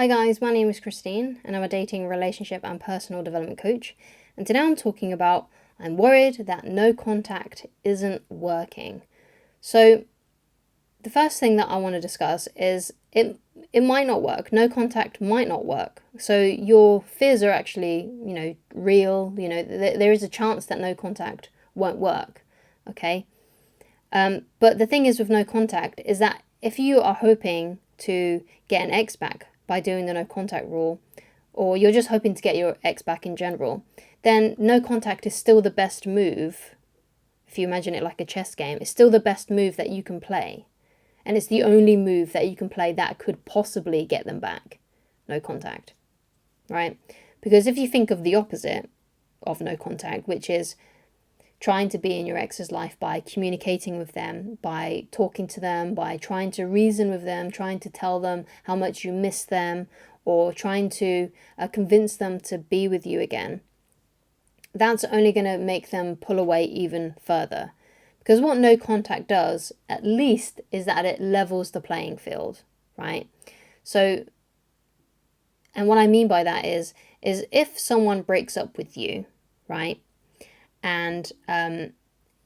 Hi guys, my name is Christine and I'm a dating, relationship and personal development coach. And today I'm talking about I'm worried that no contact isn't working. So the first thing that I want to discuss is it might not work. No contact might not work. So your fears are actually, real. There is a chance that no contact won't work. Okay. But the thing is with no contact is that if you are hoping to get an ex back by doing the no contact rule, or you're just hoping to get your ex back in general, then no contact is still the best move. If you imagine it like a chess game, it's still the best move that you can play. And it's the only move that you can play that could possibly get them back. No contact, right? Because if you think of the opposite of no contact, which is trying to be in your ex's life by communicating with them, by talking to them, by trying to reason with them, trying to tell them how much you miss them, or trying to convince them to be with you again, that's only going to make them pull away even further. Because what no contact does, at least, is that it levels the playing field, right? So, and what I mean by that is if someone breaks up with you, right, and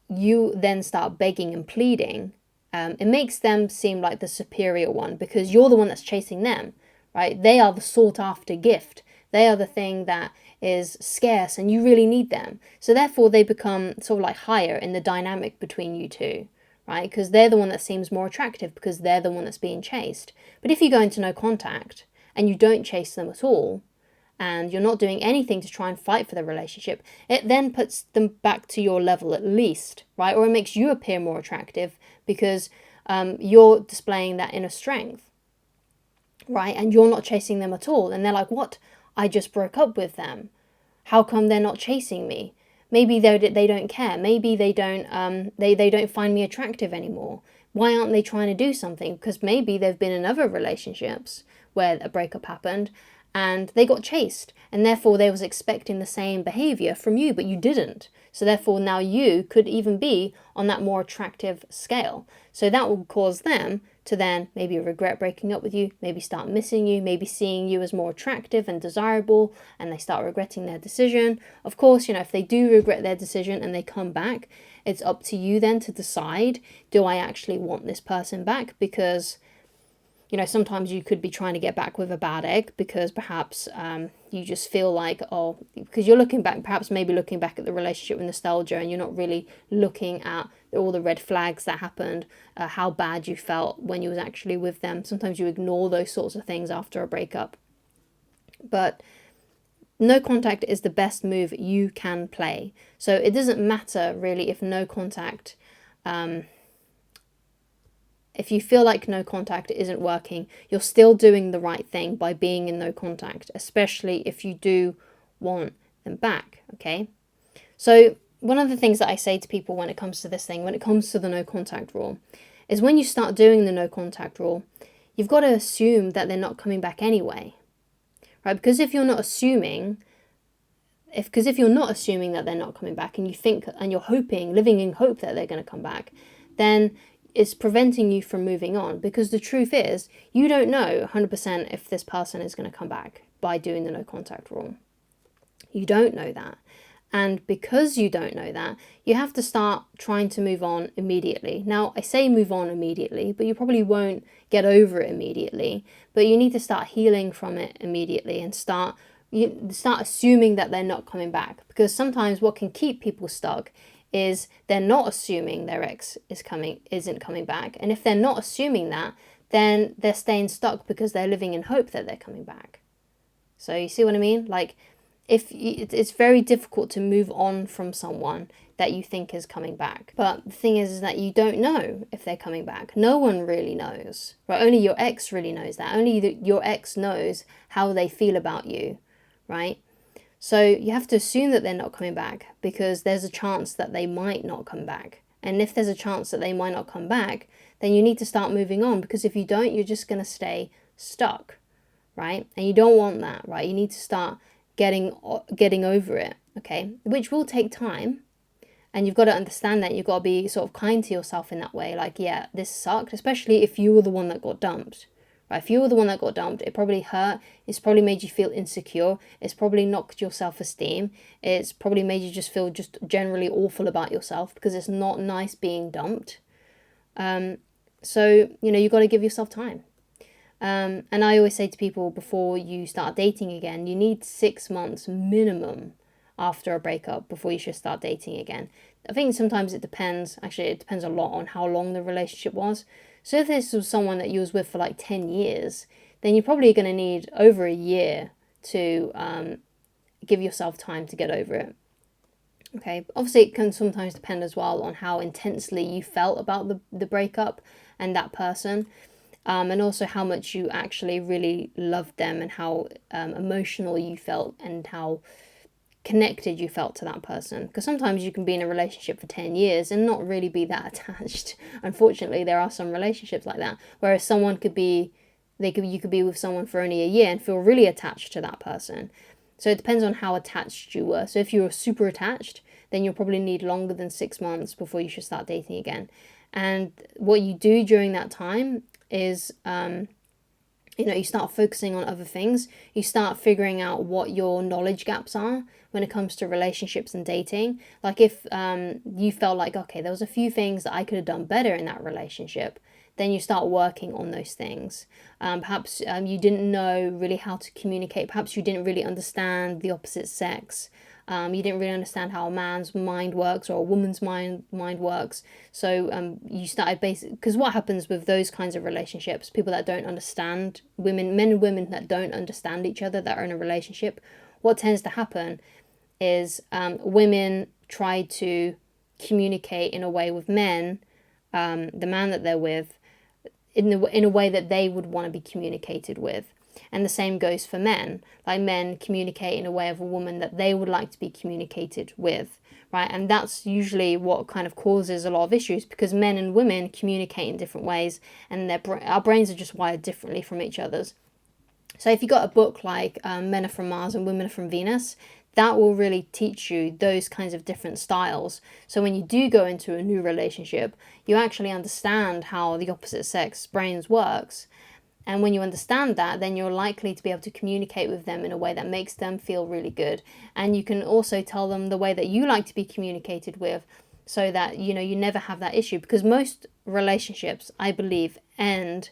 you then start begging and pleading, it makes them seem like the superior one because you're the one that's chasing them, right? They are the sought after gift. They are the thing that is scarce and you really need them. So therefore they become sort of like higher in the dynamic between you two, right? Because they're the one that seems more attractive because they're the one that's being chased. But if you go into no contact and you don't chase them at all, and you're not doing anything to try and fight for the relationship, it then puts them back to your level at least, right? Or it makes you appear more attractive because you're displaying that inner strength, right? And you're not chasing them at all. And they're like, what? I just broke up with them. How come they're not chasing me? Maybe they don't care. Maybe they don't find me attractive anymore. Why aren't they trying to do something? Because maybe they've been in other relationships where a breakup happened and they got chased, and therefore they was expecting the same behavior from you, but you didn't. So therefore now you could even be on that more attractive scale. So that will cause them to then maybe regret breaking up with you, maybe start missing you, maybe seeing you as more attractive and desirable, and they start regretting their decision. Of course, if they do regret their decision and they come back, it's up to you then to decide, do I actually want this person back? Because sometimes you could be trying to get back with a bad egg because perhaps you just feel like, because you're looking back, perhaps maybe looking back at the relationship with nostalgia and you're not really looking at all the red flags that happened, how bad you felt when you was actually with them. Sometimes you ignore those sorts of things after a breakup. But no contact is the best move you can play. So it doesn't matter really if no contact... if you feel like no contact isn't working, you're still doing the right thing by being in no contact, especially if you do want them back, okay? So one of the things that I say to people when it comes to this thing, when it comes to the no contact rule, is when you start doing the no contact rule, you've got to assume that they're not coming back anyway, right? Because if you're not assuming that they're not coming back and you think and you're hoping, living in hope that they're going to come back, then it's preventing you from moving on, because the truth is you don't know 100% if this person is going to come back by doing the no contact rule. You don't know that. And because you don't know that, you have to start trying to move on immediately. Now, I say move on immediately, but you probably won't get over it immediately. But you need to start healing from it immediately and start assuming that they're not coming back. Because sometimes what can keep people stuck is they're not assuming their ex isn't coming back. And if they're not assuming that, then they're staying stuck because they're living in hope that they're coming back. So you see what I mean? Like, it's very difficult to move on from someone that you think is coming back. But the thing is that you don't know if they're coming back. No one really knows, right? Only your ex really knows that. Only your ex knows how they feel about you, right? So you have to assume that they're not coming back because there's a chance that they might not come back. And if there's a chance that they might not come back, then you need to start moving on, because if you don't, you're just going to stay stuck, right? And you don't want that, right? You need to start getting over it, okay? Which will take time. And you've got to understand that. You've got to be sort of kind to yourself in that way. Like, yeah, this sucked, especially if you were the one that got dumped, right? If you were the one that got dumped, it probably hurt. It's probably made you feel insecure. It's probably knocked your self-esteem. It's probably made you just feel just generally awful about yourself, because it's not nice being dumped. So, you got to give yourself time. And I always say to people, before you start dating again, you need 6 months minimum after a breakup before you should start dating again. I think sometimes it depends. Actually, it depends a lot on how long the relationship was. So if this was someone that you was with for like 10 years, then you're probably going to need over a year to give yourself time to get over it. Okay, obviously it can sometimes depend as well on how intensely you felt about the breakup and that person. And also how much you actually really loved them, and how emotional you felt, and how connected you felt to that person. Because sometimes you can be in a relationship for 10 years and not really be that attached. Unfortunately, there are some relationships like that, whereas someone could be, you could be with someone for only a year and feel really attached to that person. So it depends on how attached you were. So if you were super attached, then you'll probably need longer than 6 months before you should start dating again. And what you do during that time is, you start focusing on other things. You start figuring out what your knowledge gaps are when it comes to relationships and dating. Like if you felt like, okay, there was a few things that I could have done better in that relationship, then you start working on those things. Perhaps you didn't know really how to communicate. Perhaps you didn't really understand the opposite sex. You didn't really understand how a man's mind works or a woman's mind works. So you started because what happens with those kinds of relationships, people that don't understand, men and women that don't understand each other, that are in a relationship, what tends to happen is women try to communicate in a way with men, the man that they're with, in a way that they would want to be communicated with. And the same goes for men. Like men communicate in a way of a woman that they would like to be communicated with, right? And that's usually what kind of causes a lot of issues, because men and women communicate in different ways, and our brains are just wired differently from each other's. So if you got a book like Men Are From Mars and Women Are From Venus, that will really teach you those kinds of different styles. So when you do go into a new relationship, you actually understand how the opposite sex brains works. And when you understand that, then you're likely to be able to communicate with them in a way that makes them feel really good. And you can also tell them the way that you like to be communicated with, so that, you never have that issue. Because most relationships, I believe, end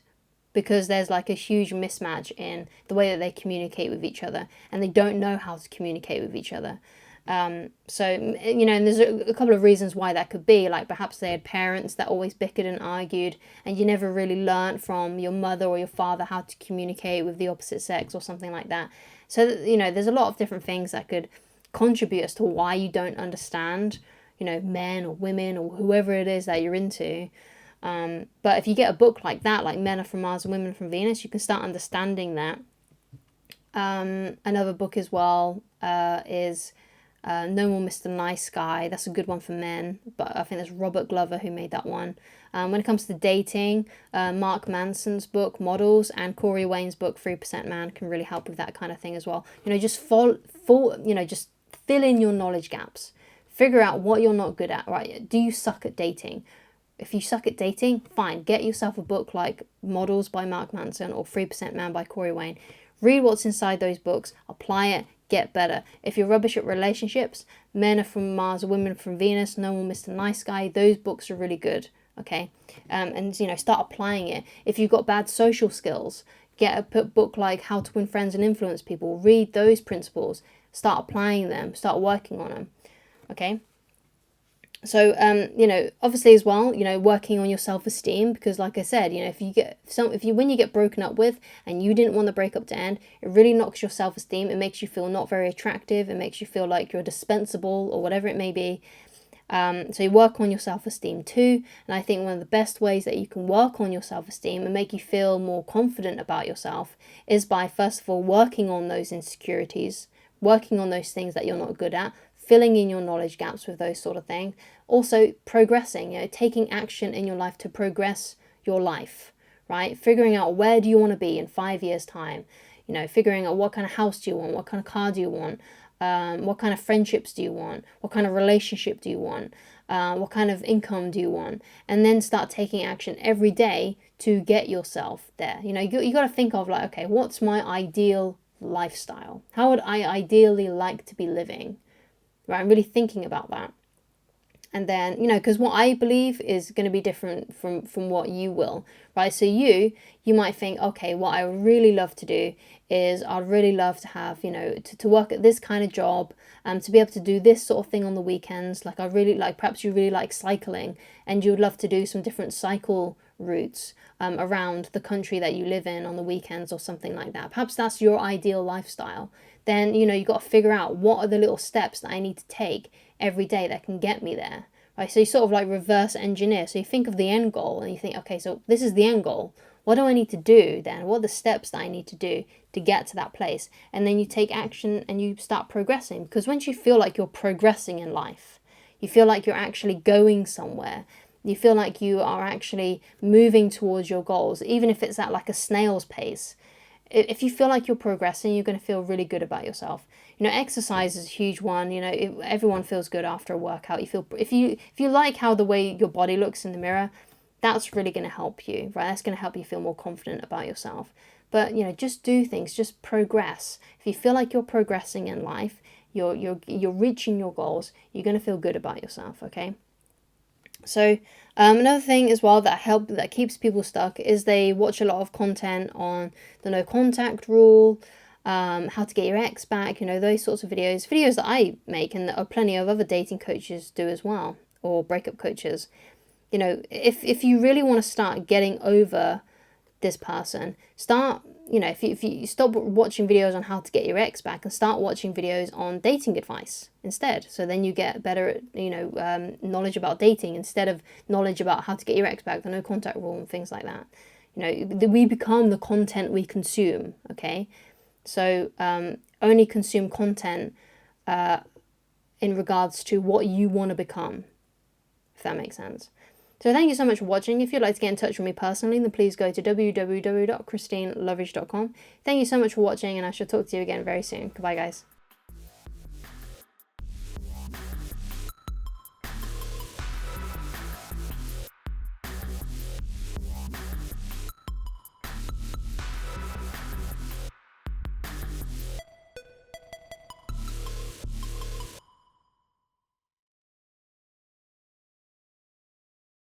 because there's like a huge mismatch in the way that they communicate with each other, and they don't know how to communicate with each other. And there's a couple of reasons why that could be. Like perhaps they had parents that always bickered and argued, and you never really learned from your mother or your father how to communicate with the opposite sex or something like that. So there's a lot of different things that could contribute as to why you don't understand, men or women or whoever it is that you're into. But if you get a book like that, like Men Are From Mars and Women Are From Venus, you can start understanding that. Another book as well is No More Mr. Nice Guy. That's a good one for men, but I think that's Robert Glover who made that one. When it comes to dating, Mark Manson's book Models and Corey Wayne's book 3% Man can really help with that kind of thing as well. Just just fill in your knowledge gaps. Figure out what you're not good at, right? Do you suck at dating? If you suck at dating, fine. Get yourself a book like Models by Mark Manson or 3% Man by Corey Wayne. Read what's inside those books, apply it, get better. If you're rubbish at relationships, Men Are From Mars, Women Are From Venus, No More Mr. Nice Guy, those books are really good, okay? And start applying it. If you've got bad social skills, get a book like How to Win Friends and Influence People. Read those principles, start applying them, start working on them, okay? So, obviously as well, working on your self-esteem, because like I said, when you get broken up with and you didn't want the breakup to end, it really knocks your self-esteem. It makes you feel not very attractive. It makes you feel like you're dispensable or whatever it may be. So you work on your self-esteem too. And I think one of the best ways that you can work on your self-esteem and make you feel more confident about yourself is by, first of all, working on those insecurities, working on those things that you're not good at, filling in your knowledge gaps with those sort of things. Also progressing, taking action in your life to progress your life, right? Figuring out where do you want to be in 5 years' time. You know, figuring out what kind of house do you want, what kind of car do you want, what kind of friendships do you want, what kind of relationship do you want, what kind of income do you want, and then start taking action every day to get yourself there. You know, you got to think of like, okay, what's my ideal lifestyle? How would I ideally like to be living? Right, I'm really thinking about that. And then, you know, because what I believe is going to be different from what you will, right? So you might think, okay, what I would really love to do is I'd really love to have, you know, to work at this kind of job, to be able to do this sort of thing on the weekends. Like I really like, perhaps you really like cycling and you would love to do some different cycle routes around the country that you live in on the weekends or something like that. Perhaps that's your ideal lifestyle. Then, you know, you've got to figure out what are the little steps that I need to take every day that can get me there, right? So you sort of like reverse engineer. So you think of the end goal and you think, okay, so this is the end goal. What do I need to do then? What are the steps that I need to do to get to that place? And then you take action and you start progressing. Because once you feel like you're progressing in life, you feel like you're actually going somewhere, you feel like you are actually moving towards your goals, even if it's at like a snail's pace. If you feel like you're progressing, you're going to feel really good about yourself. You know, exercise is a huge one. You know, everyone feels good after a workout. You feel if you like how the way your body looks in the mirror, that's really going to help you, right? That's going to help you feel more confident about yourself. But you know, just do things, just progress. If you feel like you're progressing in life, you're reaching your goals, you're going to feel good about yourself. Okay. So another thing as well that keeps people stuck is they watch a lot of content on the no contact rule, how to get your ex back, you know, those sorts of videos that I make and that plenty of other dating coaches do as well, or breakup coaches. You know, if you really want to start getting over this person, start, you know, if you stop watching videos on how to get your ex back and start watching videos on dating advice instead. So then you get better at, you know, knowledge about dating instead of knowledge about how to get your ex back, the no contact rule and things like that. You know, we become the content we consume, okay? So only consume content in regards to what you want to become, if that makes sense. So thank you so much for watching. If you'd like to get in touch with me personally, then please go to www.christineloveridge.com. Thank you so much for watching, and I shall talk to you again very soon. Goodbye, guys.